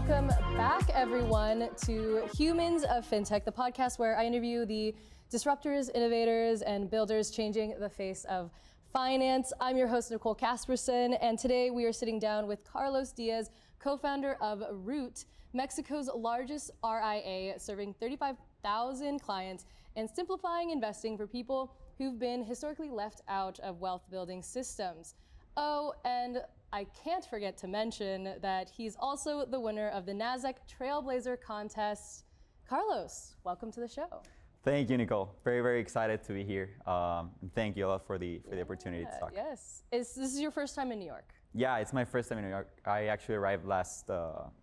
Welcome back, everyone, to Humans of Fintech, the podcast where I interview the disruptors, innovators, and builders changing the face of finance. I'm your host, Nicole Casperson, and today we are sitting down with Carlos Díaz, co-founder of RUUT, Mexico's largest RIA, serving 35,000 clients and simplifying investing for people who've been historically left out of wealth building systems. Oh, and I can't forget to mention that he's also the winner of the Nasdaq Trailblazer Contest. Carlos, welcome to the show. Thank you, Nicole. Very, very excited to be here. And thank you a lot for the opportunity to talk. Yes. This is your first time in New York? Yeah, it's my first time in New York. I actually arrived last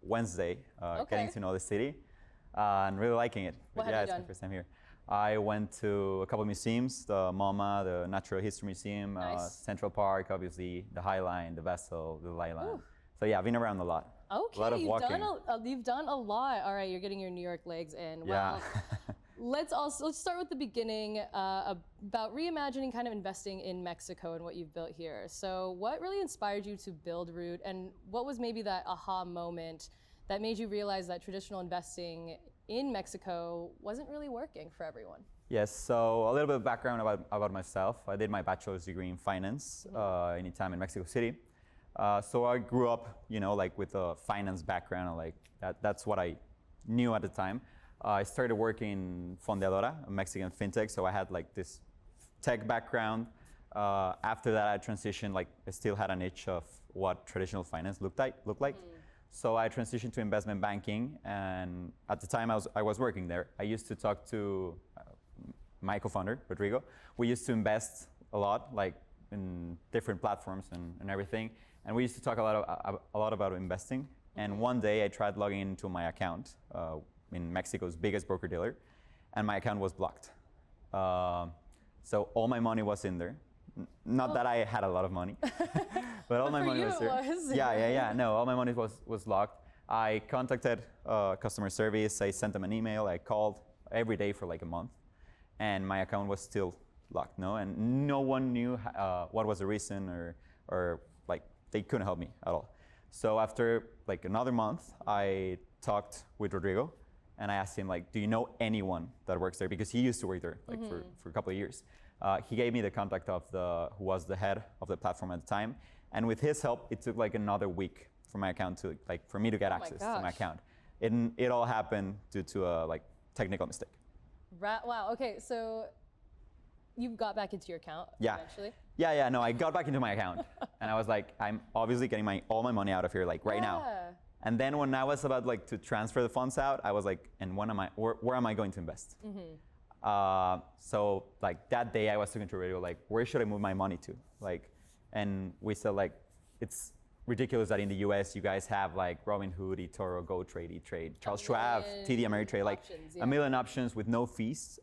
Wednesday, getting to know the city and really liking it. What yeah, have you it's done? my first time here. I went to a couple of museums, the MoMA, the Natural History Museum, Nice. Central Park, obviously, the High Line, the Vessel, the Light Line. So yeah, I've been around a lot. Okay, a lot of walking. You've done a lot. All right, you're getting your New York legs in. Yeah. Well, let's start with the beginning about reimagining kind of investing in Mexico and what you've built here. So what really inspired you to build RUUT, and what was maybe that aha moment that made you realize that traditional investing in Mexico wasn't really working for everyone? Yes, so a little bit of background about myself. I did my bachelor's degree in finance in time in Mexico City. So I grew up, like with a finance background, and like that's what I knew at the time. I started working in Fondeadora, a Mexican fintech, so I had like this tech background. After that, I transitioned, like I still had an itch of what traditional finance looked like. So I transitioned to investment banking, and at the time I was working there, I used to talk to my co-founder, Rodrigo. We used to invest a lot, like in different platforms and everything, and we used to talk a lot about investing. And one day I tried logging into my account in Mexico's biggest broker-dealer, and my account was blocked. So all my money was in there. Not that I had a lot of money, but all my money was there. Yeah. No, all my money was locked. I contacted customer service. I sent them an email. I called every day for like a month, and my account was still locked. And no one knew what was the reason, or like they couldn't help me at all. So after like another month, I talked with Rodrigo, and I asked him, like, do you know anyone that works there? Because he used to work there like for a couple of years. He gave me the contact of who was the head of the platform at the time. And with his help, it took like another week for my account for me to get access to my account. It all happened due to a like technical mistake. Wow, okay, so you got back into your account eventually? Yeah, no, I got back into my account. And I was like, I'm obviously getting all my money out of here like right now. And then when I was about like to transfer the funds out, I was like, and where am I going to invest? So like that day I was talking to Radio, like, where should I move my money to? Like, and we said like, it's ridiculous that in the US you guys have like Robinhood, eToro, GoTrade, E-Trade, Charles Schwab, TD Ameritrade, like a million options with no fees,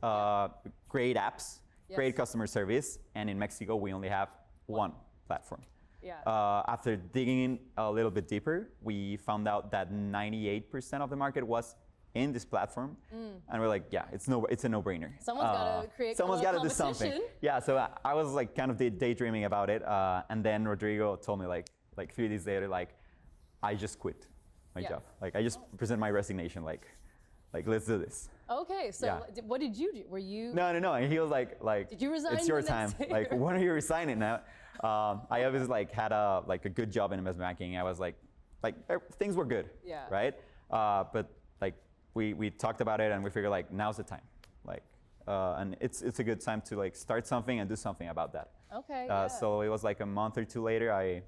great apps, great customer service. And in Mexico, we only have one platform. After digging in a little bit deeper, we found out that 98% of the market was in this platform, and we're like, yeah, it's a no-brainer. Someone's got to create. Someone's got to do something. Yeah, so I was like kind of daydreaming about it, and then Rodrigo told me like 3 days later, like, I just quit my job. Like I just present my resignation, like let's do this. Okay, so what did you do? Were you? No. And he was like, did you resign? It's your time. Like, when are you resigning now? I obviously like had a good job in investment banking. I was like things were good. Yeah. Right. But like we talked about it and we figured like now's the time. Like, and it's a good time to like start something and do something about that. Okay. So it was like a month or two later I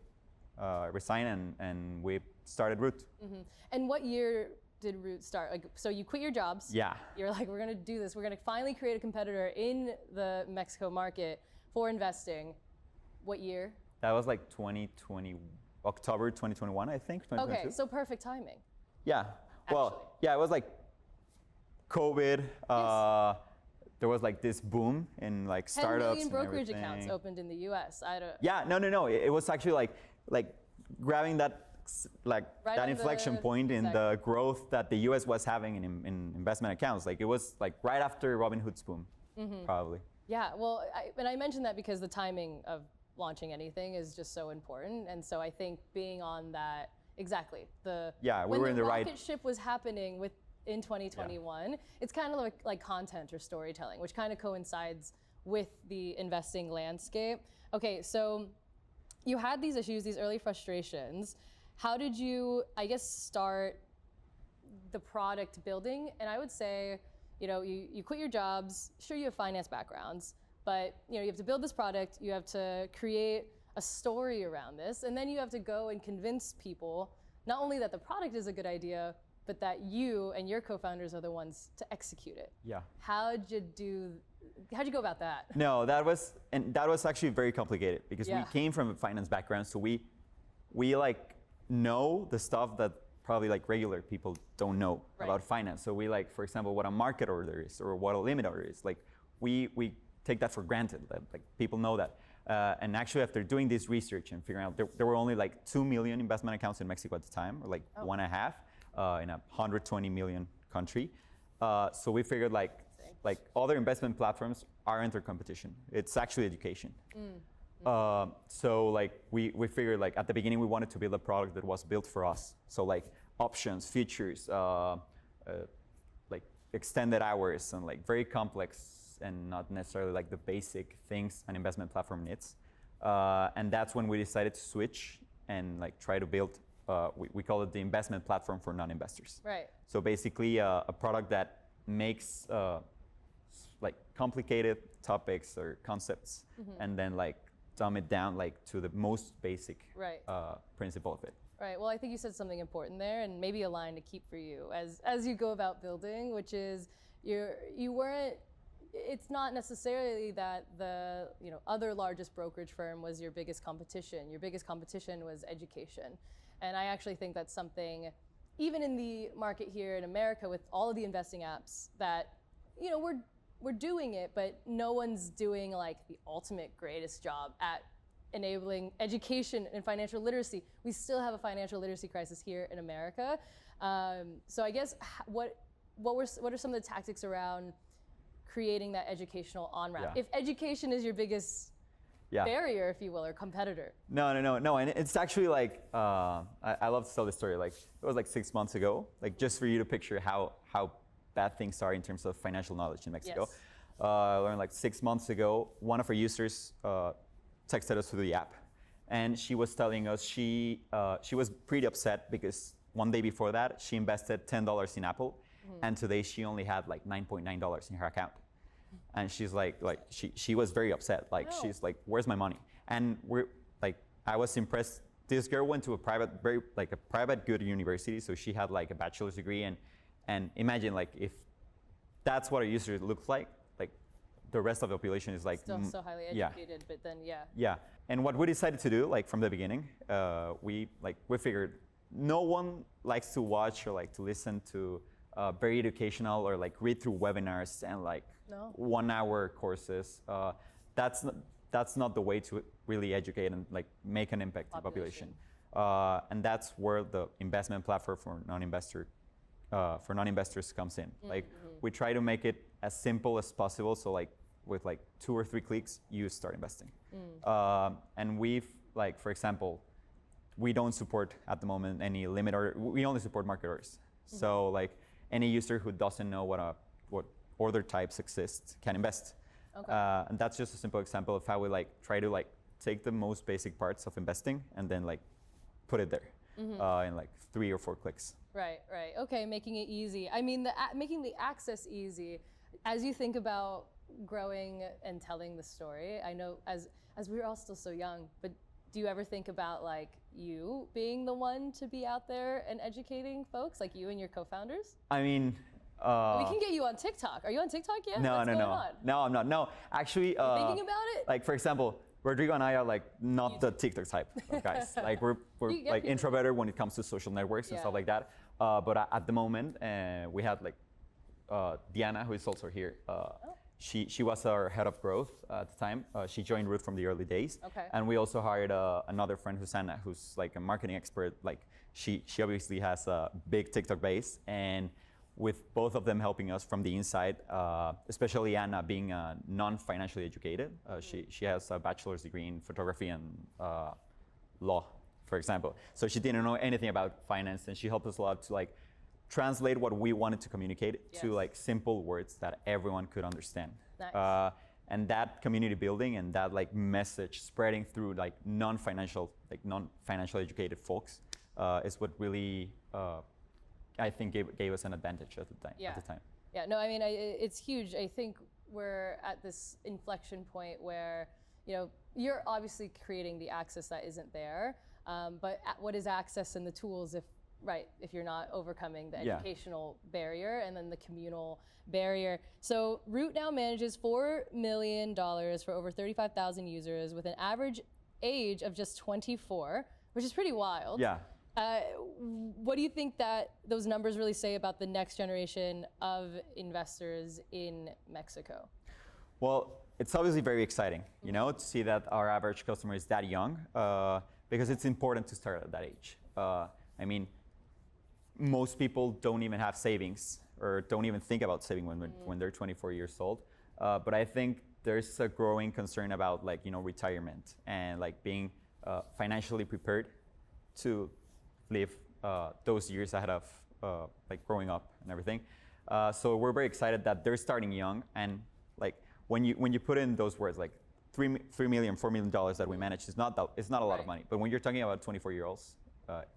resigned and we started RUUT. And what year did RUUT start? Like, so you quit your jobs. Yeah. You're like, we're gonna do this. We're gonna finally create a competitor in the Mexico market for investing. What year? That was like 2020, October 2021, I think. 2022. Okay, so perfect timing. Yeah. Well, yeah, it was like COVID. There was like this boom in like startups. 10 million brokerage accounts opened in the US. Yeah, no. It was actually like grabbing that that inflection point in the growth that the US was having in investment accounts. Like it was like right after Robinhood's boom, probably. Yeah, well, I mentioned that because the timing of launching anything is just so important. And so I think being on that exactly. We were in the right. When the rocket ship was happening in 2021, it's kind of like content or storytelling, which kind of coincides with the investing landscape. Okay, so you had these issues, these early frustrations. How did you, I guess, start the product building? And I would say, you quit your jobs, sure you have finance backgrounds, but you have to build this product, you have to create a story around this, and then you have to go and convince people not only that the product is a good idea, but that you and your co-founders are the ones to execute it. Yeah. How'd you go about that? No, that was actually very complicated because we came from a finance background, so we like know the stuff that probably like regular people don't know about finance. So we like, for example, what a market order is or what a limit order is. Like we take that for granted. Like people know that. And actually, after doing this research and figuring out there were only like 2 million investment accounts in Mexico at the time, or like 1.5 in a 120 million country. So we figured like other investment platforms aren't our competition. It's actually education. So like we figured like at the beginning we wanted to build a product that was built for us. So like options, features, like extended hours, and like very complex and not necessarily like the basic things an investment platform needs. And that's when we decided to switch and like try to build, we call it the investment platform for non-investors. Right. So basically a product that makes like complicated topics or concepts and then like dumb it down like to the most basic principle of it. Right. Well, I think you said something important there, and maybe a line to keep for you as you go about building, which is you weren't. It's not necessarily that the other largest brokerage firm was your biggest competition. Your biggest competition was education, and I actually think that's something, even in the market here in America, with all of the investing apps, that we're doing it, but no one's doing like the ultimate greatest job at enabling education and financial literacy. We still have a financial literacy crisis here in America. So I guess what are some of the tactics around creating that educational on-ramp? If education is your biggest barrier, if you will, or competitor. No, and it's actually like, I love to tell this story. Like it was like 6 months ago, like just for you to picture how bad things are in terms of financial knowledge in Mexico. Yes. I learned like 6 months ago, one of our users texted us through the app, and she was telling us she was pretty upset because one day before that she invested $10 in Apple, and today she only had like $9.9 in her account, and she's like she was very upset. Like she's like, where's my money? And we're like, I was impressed. This girl went to a private good university, so she had like a bachelor's degree, and imagine like if that's what a user looks like the rest of the population is like still so highly educated, but then and what we decided to do like from the beginning, we figured no one likes to watch or like to listen to very educational or like read through webinars and like 1 hour courses. That's not the way to really educate and like make an impact to the population. And that's where the investment platform for non-investors comes in. Like we try to make it as simple as possible. So like with like 2 or 3 clicks, you start investing. And we've like, for example, we don't support at the moment any limit order. We only support market orders. So like any user who doesn't know what order types exist can invest. And that's just a simple example of how we like try to like take the most basic parts of investing and then like put it there in like 3 or 4 clicks. Right. Okay, making it easy. I mean, making the access easy. As you think about growing and telling the story, I know as we're all still so young, but do you ever think about like you being the one to be out there and educating folks, like you and your co-founders? I mean, we can get you on TikTok. Are you on TikTok yet? No, no, I'm not. No, actually, thinking about it? Like for example, Rodrigo and I are like not the TikTok type of guys. Like we're like introverted when it comes to social networks and stuff like that. But at the moment, we had like Diana, who is also here. She was our head of growth at the time. She joined RUUT from the early days. And we also hired another friend, Hosanna, who's like a marketing expert. Like she obviously has a big TikTok base, and with both of them helping us from the inside, especially Anna being non-financially educated. She has a bachelor's degree in photography and law for example. So she didn't know anything about finance, and she helped us a lot to like translate what we wanted to communicate to like simple words that everyone could understand. Nice. And that community building and that like message spreading through like non-financial educated folks is what really I think gave us an advantage at the time. Yeah, no, I mean, it's huge. I think we're at this inflection point where, you know, you're obviously creating the access that isn't there, but what is access and the tools if you're not overcoming the educational barrier and then the communal barrier. So RUUT now manages $4 million for over 35,000 users with an average age of just 24, which is pretty wild. Yeah. What do you think that those numbers really say about the next generation of investors in Mexico? Well, it's obviously very exciting, you know, to see that our average customer is that young, because it's important to start at that age. I mean, most people don't even have savings or don't even think about saving when they're 24 years old. But I think there's a growing concern about like, you know, retirement and like being financially prepared to live those years ahead of like growing up and everything. So we're very excited that they're starting young, and like when you put in those words like $4 million that we manage it's not a lot of money. But when you're talking about 24-year-olds,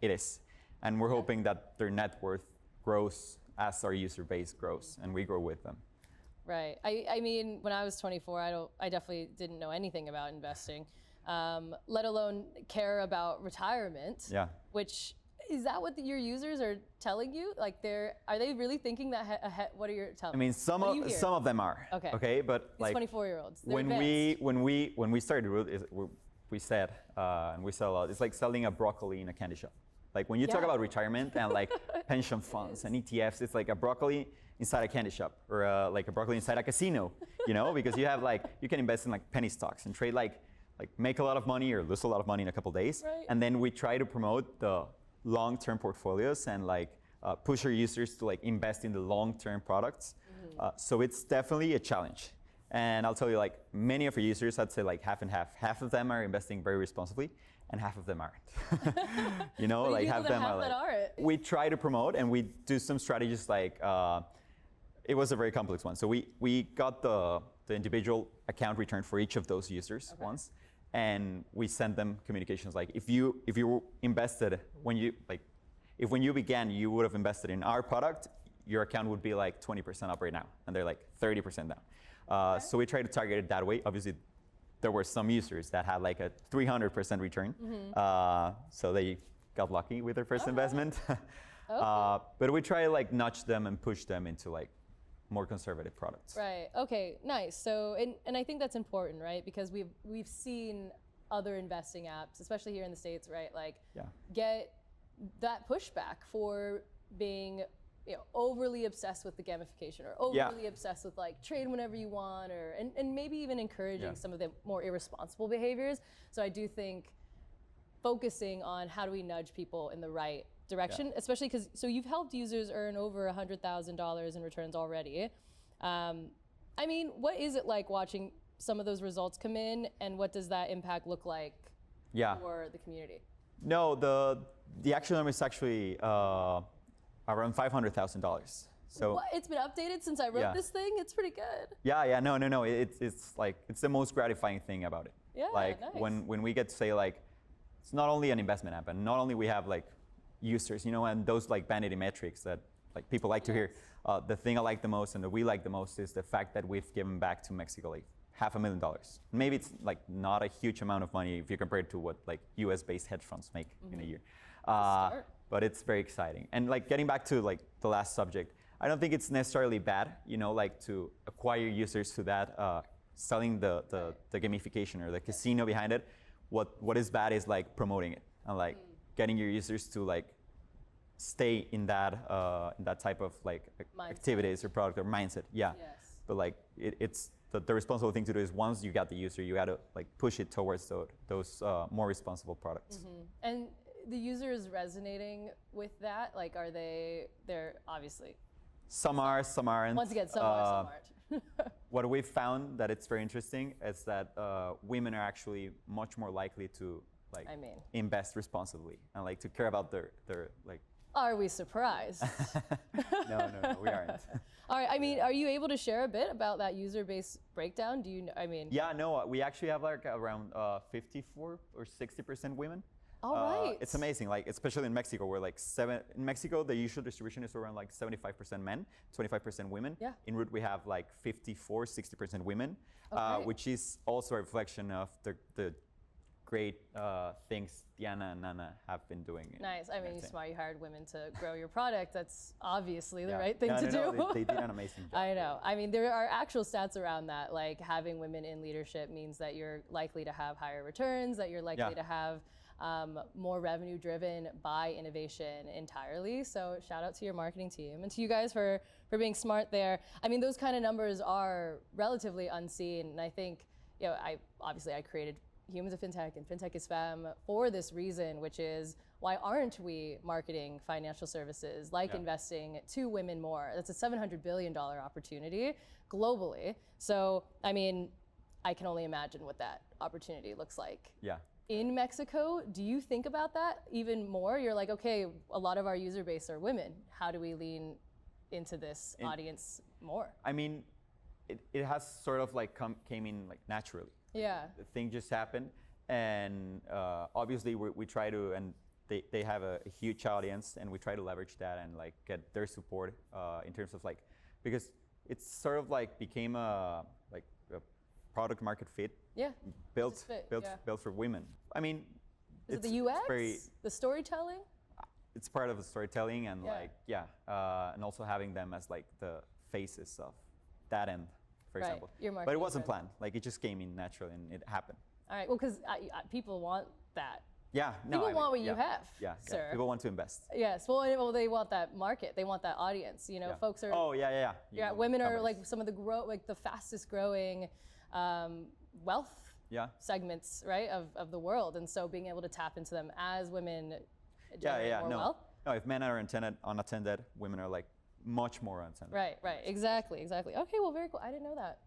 it is. And we're hoping that their net worth grows as our user base grows and we grow with them. Right. I mean, when I was 24, I definitely didn't know anything about investing, let alone care about retirement. Yeah. Which is that what your users are telling you? Like, are they really thinking that ahead? What are your telling? I mean, some of them are. Okay, but like 24-year-olds. When we started RUUT, we said and we sell a lot. It's like selling a broccoli in a candy shop. Like when you talk about retirement and like pension funds and ETFs, it's like a broccoli inside a candy shop or like a broccoli inside a casino, you know, because you have like, you can invest in like penny stocks and trade like make a lot of money or lose a lot of money in a couple of days. Right. And then we try to promote the long-term portfolios and like push our users to like invest in the long-term products. So it's definitely a challenge. And I'll tell you, like many of our users, I'd say like half and half. Half of them are investing very responsibly, and half of them aren't. You know, like half of them are like. We try to promote, and we do some strategies like. It was a very complex one. So we got the individual account return for each of those users once, and we sent them communications like if you invested when you began, you would have invested in our product, your account would be like 20% up right now, and they're like 30% down. So we try to target it that way. Obviously, there were some users that had like a 300% return, so they got lucky with their first investment. But we try to like nudge them and push them into like more conservative products. Right. Okay. Nice. So, and I think that's important, right? Because we've seen other investing apps, especially here in the States, right? Like, get that pushback for being, you know, overly obsessed with the gamification or overly obsessed with like trade whenever you want, or and maybe even encouraging some of the more irresponsible behaviors. So I do think focusing on how do we nudge people in the right direction, especially because so you've helped users earn over $100,000 in returns already. I mean, what is it like watching some of those results come in, and what does that impact look like for the community? No, the actual number is actually around $500,000. So what? It's been updated since I wrote this thing. It's pretty good. No. It's like it's the most gratifying thing about it. Yeah, like nice. when we get to say like it's not only an investment app, and not only we have like users, you know, and those like vanity metrics that like people like to hear. The thing I like the most and that we like the most is the fact that we've given back to Mexico like $500,000. Maybe it's like not a huge amount of money if you compare it to what like US-based hedge funds make in a year. But it's very exciting. And like getting back to like the last subject, I don't think it's necessarily bad, you know, like to acquire users to that, selling the gamification or the casino behind it. What is bad is like promoting it and like getting your users to like stay in that type of like activities or product or mindset. But like it's the responsible thing to do is once you got the user, you got to like push it towards those more responsible products. And the user is resonating with that? Like, are they're obviously. Some are, some aren't. Once again, some are, some aren't. What we've found that it's very interesting is that women are actually much more likely to like I mean, invest responsibly and like to care about their like. Are we surprised? No, we aren't. All right. I mean, are you able to share a bit about that user base breakdown? Do you? I mean. Yeah. No. We actually have like around 54 or 60% women. All right. It's amazing. Like especially in Mexico, where like in Mexico the usual distribution is around like 75% men, 25% women. Yeah. In RUUT we have like 54, 60% women, Okay. which is also a reflection of the great things Diana and Nana have been doing. Nice. I mean, everything. smart. You hired women to grow your product. That's obviously the Yeah. right thing No, to no, do. no, they did an amazing job. I know. I mean, there are actual stats around that. Like having women in leadership means that you're likely to have higher returns, that you're likely to have more revenue driven by innovation entirely. So shout out to your marketing team and to you guys for being smart there. I mean, those kind of numbers are relatively unseen. And I think, I created Humans of Fintech and Fintech is Femme for this reason, which is why aren't we marketing financial services like investing to women more? That's a $700 billion opportunity globally. So, I mean, I can only imagine what that opportunity looks like. Yeah. In Mexico, do you think about that even more? You're like, okay, a lot of our user base are women. How do we lean into this audience more? I mean, it has sort of like came in like naturally. Yeah. The thing just happened, and obviously we try to, and they have a huge audience, and we try to leverage that and like get their support in terms of like, because it's sort of like became a product market fit. Yeah. Built yeah. built for women. I mean, is it the UX, the storytelling? It's part of the storytelling and and also having them as like the faces of that end, for example. But it wasn't planned. Like it just came in naturally and it happened. All right. Well, because people want that. Yeah. No, people want what you have. Yeah. Sir. People want to invest. Yes. Well, they want that market. They want that audience. Folks are. Oh yeah. Yeah. Women are like some of the fastest growing wealth segments, right, of the world, and so being able to tap into them as women generate more wealth. No, if men are unattended, women are like much more unattended. Right, exactly. Okay, well, very cool. I didn't know that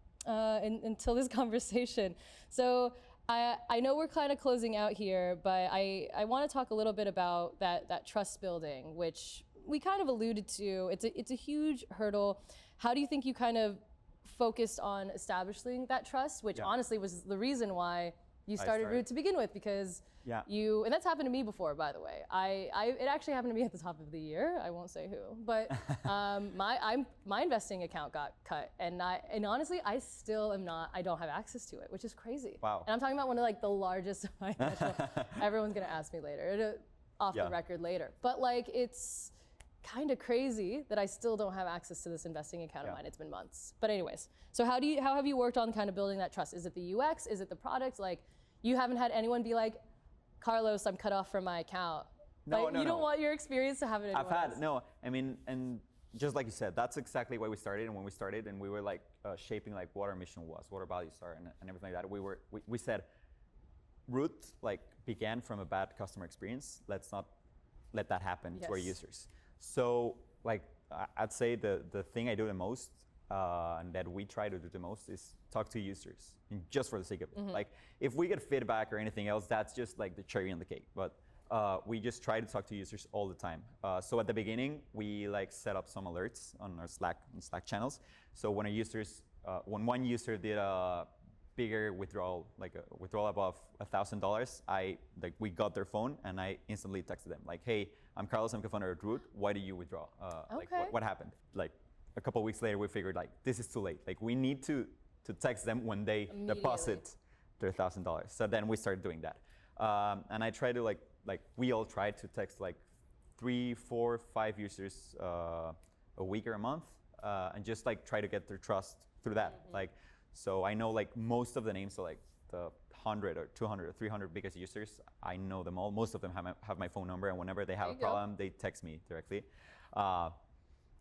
until this conversation. So I know we're kind of closing out here, but I want to talk a little bit about that trust building, which we kind of alluded to. It's a huge hurdle. How do you think you kind of focused on establishing that trust, which honestly was the reason why you started RUUT to begin with, because and that's happened to me before, by the way. It actually happened to me at the top of the year. I won't say who, but my investing account got cut, and honestly, I still am not. I don't have access to it, which is crazy. Wow. And I'm talking about one of like the largest financial. Everyone's gonna ask me later, off the record later, but like it's kind of crazy that I still don't have access to this investing account of mine. It's been months. But anyways, so how have you worked on kind of building that trust? Is it the UX? Is it the product? Like, you haven't had anyone be like, Carlos, I'm cut off from my account. No, you don't want your experience to happen to anyone else. No, I mean, and just like you said, that's exactly why we started. And when we started and we were like shaping like what our mission was, what our values are, and everything like that, we said, RUUT like began from a bad customer experience. Let's not let that happen to our users. So like I'd say the thing I do the most and that we try to do the most is talk to users, and just for the sake of it. Like if we get feedback or anything else, that's just like the cherry on the cake. But we just try to talk to users all the time. So at the beginning, we like set up some alerts on our Slack channels. So when when one user did a bigger withdrawal, like a withdrawal above $1,000, we got their phone and I instantly texted them like, hey, I'm Carlos, I'm co-founder of RUUT. Why did you withdraw? Like what happened? Like a couple of weeks later, we figured like this is too late. Like we need to text them when they deposit their $1,000. So then we started doing that. And I try to like we all try to text like 3, 4, 5 users a week or a month, and just like try to get their trust through that. So I know like most of the names, so like the 100 or 200 or 300 biggest users, I know them all. Most of them have my phone number, and whenever they have a problem, they text me directly.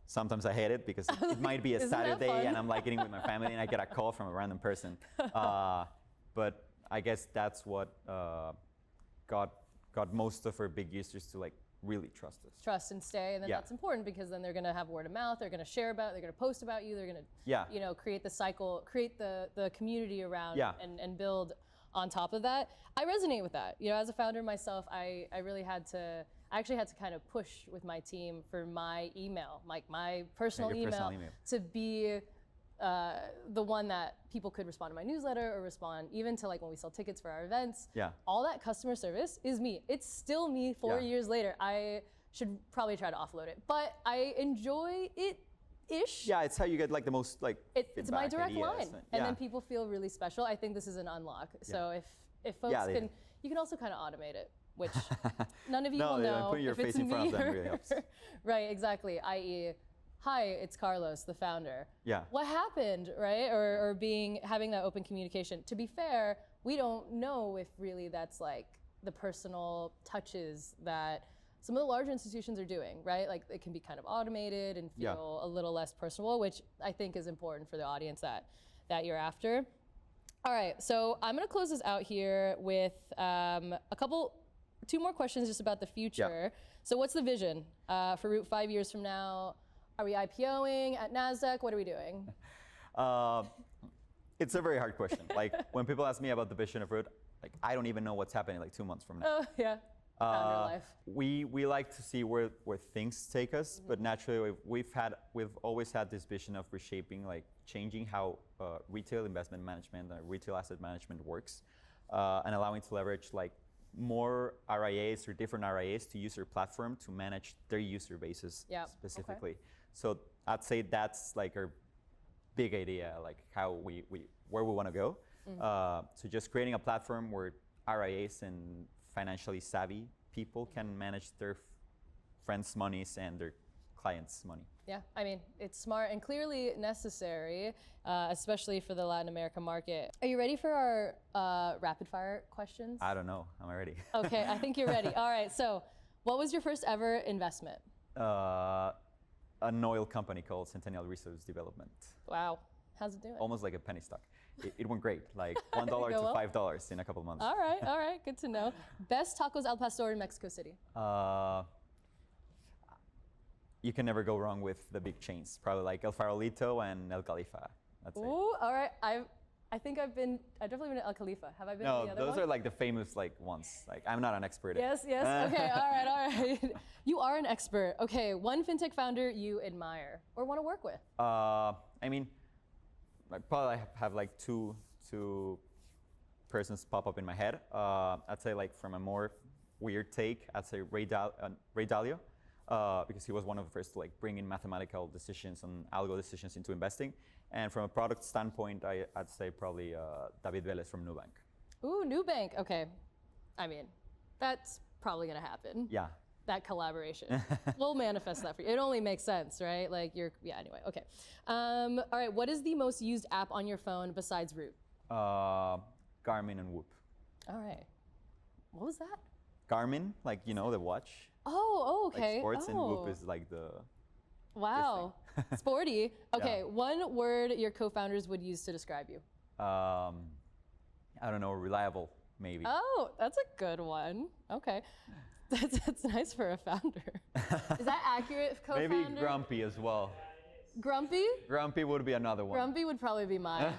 Sometimes I hate it because it might be a Saturday and I'm like eating with my family and I get a call from a random person. But I guess that's what got most of our big users to like really trust us. Trust and stay, and then that's important because then they're going to have word of mouth, they're going to share about it, they're going to post about you, they're going to create the cycle, create the community around and build on top of that. I resonate with that. You know, as a founder myself, I actually had to kind of push with my team for my email, like my personal email, to be the one that people could respond to my newsletter or respond even to like when we sell tickets for our events. Yeah. All that customer service is me. It's still me 4 years later. I should probably try to offload it, but I enjoy it. Ish. Yeah, it's how you get like the most like it's my direct ideas. line, and then people feel really special. I think this is an unlock. So if folks can, you can also kind of automate it, which none of you will know. Putting your if face it's in front me of them really helps. Right, exactly. I.e., hi, it's Carlos, the founder. Yeah. What happened, right? Or having that open communication. To be fair, we don't know if really that's like the personal touches that some of the larger institutions are doing, right? Like it can be kind of automated and feel a little less personal, which I think is important for the audience that you're after. All right, so I'm gonna close this out here with two more questions just about the future. Yeah. So what's the vision for RUUT 5 years from now? Are we IPOing at Nasdaq? What are we doing? It's a very hard question. Like when people ask me about the vision of RUUT, like I don't even know what's happening like 2 months from now. Oh yeah. Founder life. We like to see where things take us, but naturally we've always had this vision of reshaping, like changing how retail investment management and retail asset management works, and allowing to leverage like more RIAs or different RIAs to use their platform to manage their user bases specifically. Okay. So I'd say that's like our big idea, like how where we want to go. So just creating a platform where RIAs and financially savvy people can manage their friends' monies and their clients' money. Yeah, I mean, it's smart and clearly necessary, especially for the Latin America market. Are you ready for our rapid fire questions? I don't know, am I ready? Okay, I think you're ready. All right, so what was your first ever investment? An oil company called Centennial Resource Development. Wow, how's it doing? Almost like a penny stock. It went great, like $1 to $5 in a couple of months. All right, good to know. Best tacos al pastor in Mexico City? You can never go wrong with the big chains. Probably like El Farolito and El Califa. That's it. Ooh, all right. I've definitely been to El Califa. Have I been to the other those one? are like the famous like ones. Like I'm not an expert. Yes. Okay, all right. You are an expert. Okay, one fintech founder you admire or want to work with? I mean, I probably have like two persons pop up in my head. I'd say like from a more weird take, I'd say Ray Dalio, because he was one of the first to like bring in mathematical decisions and algo decisions into investing. And from a product standpoint, I'd say probably David Velez from Nubank. Ooh, Nubank. Okay, I mean, that's probably gonna happen. Yeah. That collaboration. We'll manifest that for you. It only makes sense, right? Like anyway, okay. All right, what is the most used app on your phone besides RUUT? Garmin and Whoop. All right. What was that? Garmin, like, you know, the watch. Oh, okay. Like sports, and Whoop is like the... Wow, sporty. Okay, Yeah. One word your co-founders would use to describe you. I don't know, reliable, maybe. Oh, that's a good one. Okay. That's nice for a founder. Is that accurate, co-founder? Maybe grumpy as well. Grumpy? Grumpy would be another one. Grumpy would probably be mine.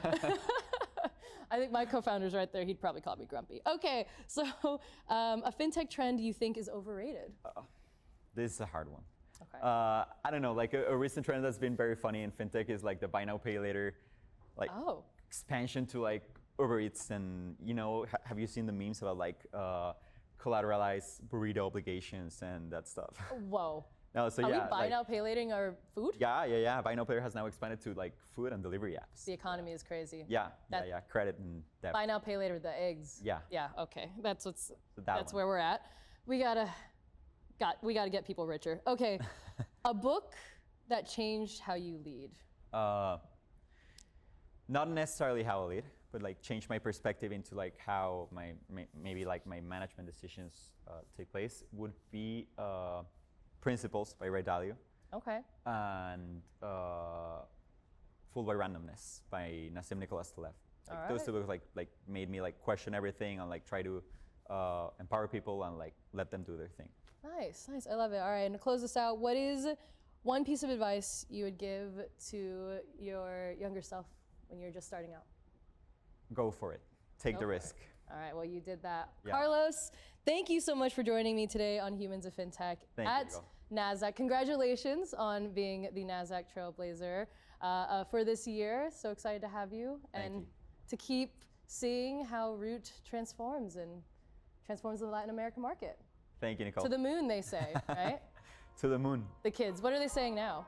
I think my co-founder's right there. He'd probably call me grumpy. Okay, so a fintech trend you think is overrated? This is a hard one. Okay. I don't know, like a recent trend that's been very funny in fintech is like the buy now, pay later, like expansion to like Uber Eats, and you know, have you seen the memes about like collateralized burrito obligations and that stuff? Whoa. No, so Are yeah. we buy now, pay later our food? Yeah. Buy now, pay later has now expanded to like food and delivery apps. The economy is crazy. Yeah. Credit and debt. Buy now, pay later, the eggs. Yeah. Yeah. Okay. That's where we're at. We gotta get people richer. Okay. A book that changed how you lead. Not necessarily how I lead, but like change my perspective into like how maybe like my management decisions take place would be Principles by Ray Dalio. Okay. And Fooled by Randomness by Nassim Nicholas Taleb. Like, those two books like made me like question everything and like try to empower people and like let them do their thing. Nice. I love it. All right, and to close this out, what is one piece of advice you would give to your younger self when you're just starting out? Go for it. Take the risk. All right, well, you did that. Yeah. Carlos, thank you so much for joining me today on Humans of Fintech at Nasdaq. Congratulations on being the Nasdaq Trailblazer for this year. So excited to have you and to keep seeing how RUUT transforms the Latin American market. Thank you, Nicole. To the moon, they say, right? To the moon. The kids, what are they saying now?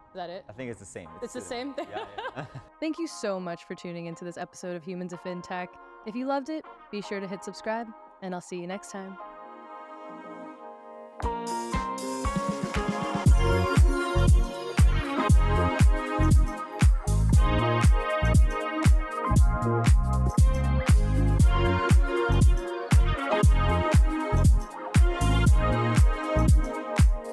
Is that it? I think it's the same. It's the same thing? Yeah. Thank you so much for tuning into this episode of Humans of Fintech. If you loved it, be sure to hit subscribe, and I'll see you next time.